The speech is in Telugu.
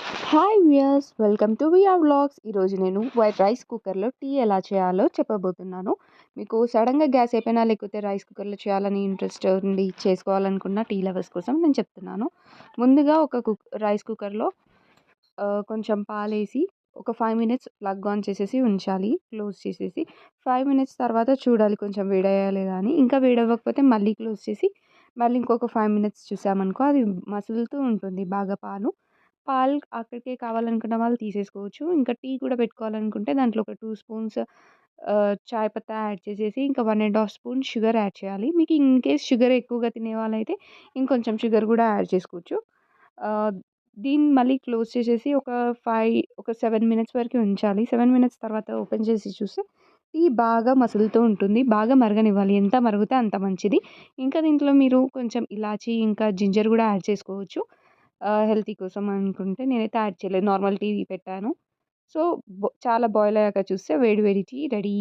Hi viewers, welcome to VR vlogs. ఈరోజు నేను వైట్ రైస్ కుక్కర్లో టీ ఎలా చేయాలో చెప్పబోతున్నాను. మీకు సడన్గా గ్యాస్ అయిపోయినా లేకపోతే రైస్ కుక్కర్లో చేయాలని ఇంట్రెస్ట్ ఉండి చేసుకోవాలనుకున్న టీ లవర్స్ కోసం నేను చెప్తున్నాను. ముందుగా ఒక రైస్ కుక్కర్లో కొంచెం పాలేసి ఒక 5 మినిట్స్ ప్లగ్ ఆన్ చేసేసి ఉంచాలి, క్లోజ్ చేసేసి. 5 మినిట్స్ తర్వాత చూడాలి కొంచెం వేడయ్యా లేదా అని. ఇంకా వేడవ్వకపోతే మళ్ళీ క్లోజ్ చేసి మళ్ళీ ఇంకొక 5 మినిట్స్ చూసామనుకో అది మసులుతూ ఉంటుంది బాగా పాలు అక్కడికే కావాలనుకున్న వాళ్ళు తీసేసుకోవచ్చు. ఇంకా టీ కూడా పెట్టుకోవాలనుకుంటే దాంట్లో ఒక 2 స్పూన్స్ చాయ్ పత్తా యాడ్ చేసేసి ఇంకా 1 ½ స్పూన్ షుగర్ యాడ్ చేయాలి. మీకు ఇన్‌కేస్ షుగర్ ఎక్కువగా తినే వాళ్ళైతే ఇంకొంచెం షుగర్ కూడా యాడ్ చేసుకోవచ్చు. ఆహ్, దీన్ని మళ్ళీ క్లోజ్ చేసేసి ఒక 7 మినిట్స్ వరకు ఉంచాలి. 7 మినిట్స్ తర్వాత ఓపెన్ చేసి చూస్తే టీ బాగా మసులుతూ ఉంటుంది. బాగా మరగనివ్వాలి. ఎంత మరిగితే అంత మంచిది. ఇంకా దీంట్లో మీరు కొంచెం ఇలాచీ ఇంకా జింజర్ కూడా యాడ్ చేసుకోవచ్చు. హెల్తీ కోసం అనుకుంటే నేనైతే యాడ్ చేయలేదు. నార్మల్ టీ పెట్టాను. సో, చాలా బాయిల్ అయ్యాక చూస్తే వేడి వేడి టీ రెడీ.